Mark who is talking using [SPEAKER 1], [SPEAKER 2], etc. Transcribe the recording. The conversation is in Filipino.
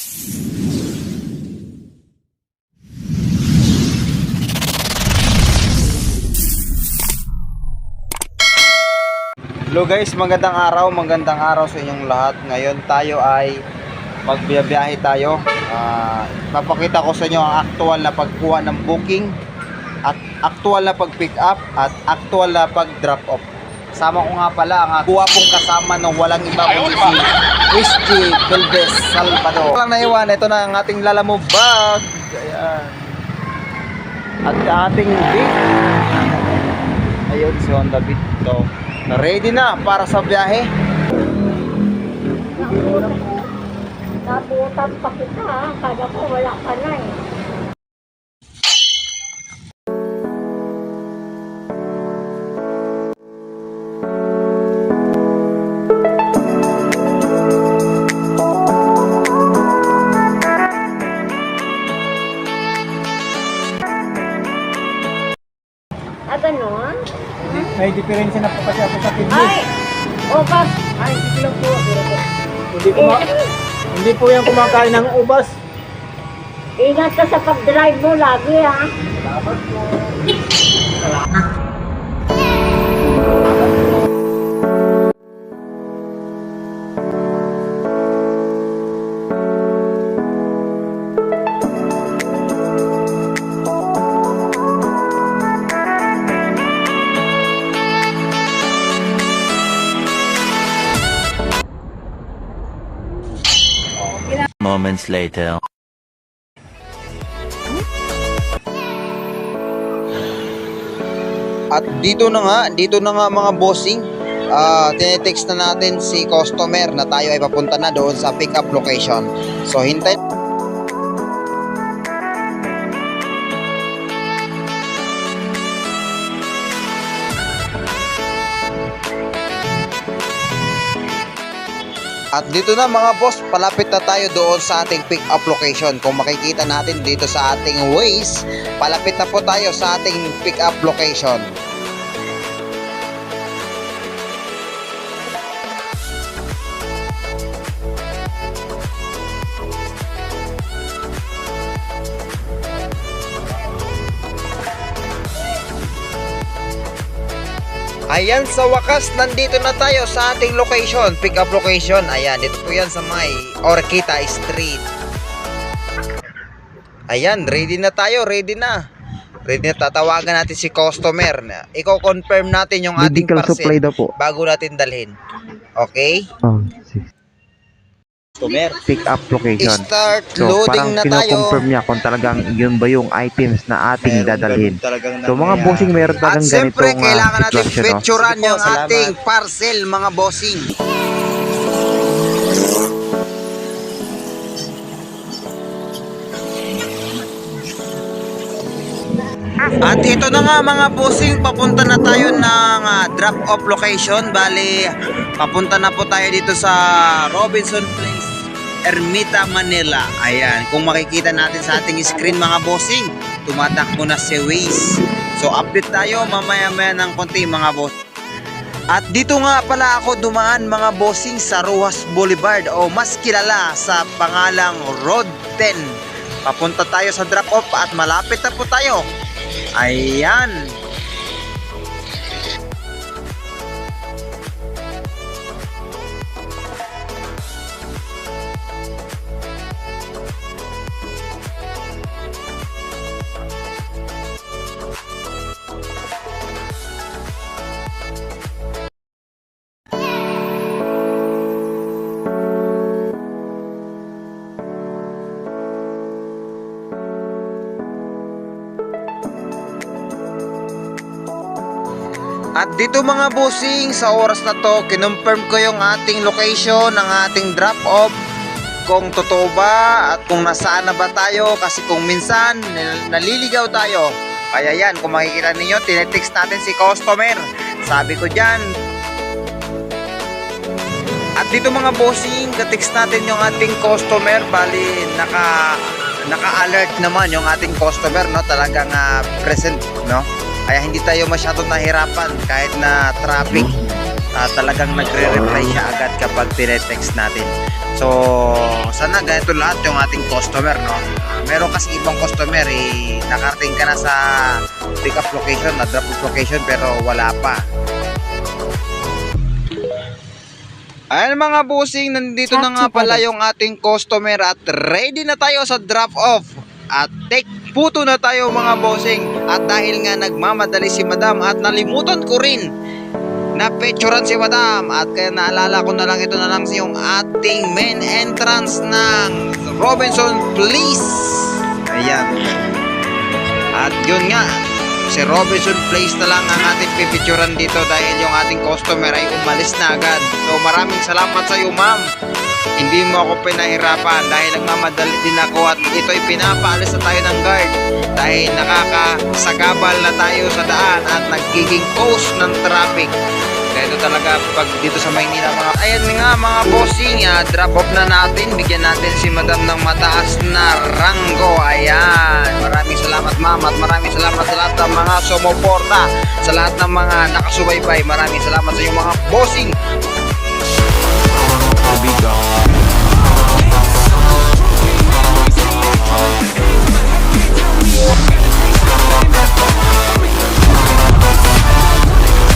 [SPEAKER 1] Hello guys, magandang araw sa inyong lahat. Ngayon tayo ay magbiyahe tayo. Papakita ko sa inyo ang aktual na pagkuha ng booking at aktual na pag-pick up at aktual na pag-drop off. Kasama ko nga pala ang kuha pong kasama ng walang iba kundi si SG Belves Salvador. Walang naiwan, ito na ang ating Lalamove bag. Ayan. At ating Beat. Ayun, si Honda Beat. So, ready na para sa biyahe.
[SPEAKER 2] Nabutan pa kita ha. Kaya ko wala ka na eh. Ganon?
[SPEAKER 1] May diferensya na po kasi ako sa kidney.
[SPEAKER 2] Ay! Ubas!
[SPEAKER 1] Ay, hindi lang po. Hindi po yan kumakain ng ubas.
[SPEAKER 2] Ingat ka sa pag-drive mo lagi ha.
[SPEAKER 1] Salamat po.
[SPEAKER 3] Moments later.
[SPEAKER 1] At dito na nga mga bossing. Tinetext na natin si customer na tayo ay papunta na doon sa pick up location. So hintay. At dito na mga boss, palapit na tayo doon sa ating pick up location. Kung makikita natin dito sa ating Waze, palapit na po tayo sa ating pick up location. Ayan, sa wakas, nandito na tayo sa ating location, pick up location. Ayan, dito po yan sa may Orquita Street. Ayan, ready na tayo, ready na. Ready na, tatawagan natin si customer. Iko-confirm natin yung ating parcel bago natin dalhin. Okay? Customer,
[SPEAKER 4] pick up location.
[SPEAKER 1] Start
[SPEAKER 4] So
[SPEAKER 1] loading
[SPEAKER 4] parang
[SPEAKER 1] na tayo.
[SPEAKER 4] kino-confirm niya kung talagang yun ba yung items na ating dadalhin. So mga bossing, meron
[SPEAKER 1] At
[SPEAKER 4] talagang
[SPEAKER 1] siyempre,
[SPEAKER 4] ganitong
[SPEAKER 1] kailangan natin
[SPEAKER 4] sitwasyon, no?
[SPEAKER 1] featurean
[SPEAKER 4] Sige po,
[SPEAKER 1] yung
[SPEAKER 4] salamat.
[SPEAKER 1] ating parcel, mga bossing. At ito na nga mga bossing, papunta na tayo ng drop-off location. Bali, papunta na po tayo dito sa Robinson Place, Ermita, Manila. Ayan, kung makikita natin sa ating screen mga bossing, tumatakbo na si Waze. So update tayo mamaya-maya ng konti mga boss. At dito nga pala ako dumaan mga bossing sa Rojas Boulevard o mas kilala sa pangalang Road 10. Papunta tayo sa drop-off at malapit na po tayo. Ayan. At dito mga bossing, sa oras na to, kinonfirm ko yung ating location ng ating drop-off. Kung totoo ba at kung nasaan na ba tayo, kasi kung minsan naliligaw tayo. Kaya yan, kung makikita ninyo, tinetext natin si customer. Sabi ko dyan. At dito mga bossing, katext natin yung ating customer. Bali, naka-alert naman yung ating customer, no? Talagang present, no? Kaya hindi tayo masyadong nahirapan kahit na traffic. talagang nagre-reply siya agad kapag tinetext natin. So, sana ganito lahat yung ating customer, no? Meron kasi ibang customer, nakarating ka na sa pick up location, na drop off location, pero wala pa. Ayan mga bossing, nandito na nga pala yung ating customer at ready na tayo sa drop off. At take photo na tayo mga bossing. At dahil nga nagmamadali si madam at nalimutan ko rin na picturean si madam, at kaya naalala ko na lang, ito na lang yung ating main entrance ng Robinson Place. Ayan. At yun nga, si Robinson Place na lang ang ating pipicturean dito dahil yung ating customer ay umalis na agad. So maraming salamat sa iyo, ma'am. Hindi mo ako pinahirapan dahil nagmamadali din ako at ito'y pinapaalis na tayo ng guard dahil nakakasagabal na tayo sa daan at nagiging cause ng traffic. Kaya ito talaga pag dito sa Maynila mga... Ayan nga mga bossing, drop off na natin. Bigyan natin si madam ng mataas na ranggo. Ayan. Maraming salamat ma'am at maraming salamat sa lahat ng mga sumuporta, sa lahat ng mga nakasubaybay. Maraming salamat sa iyo mga bossing.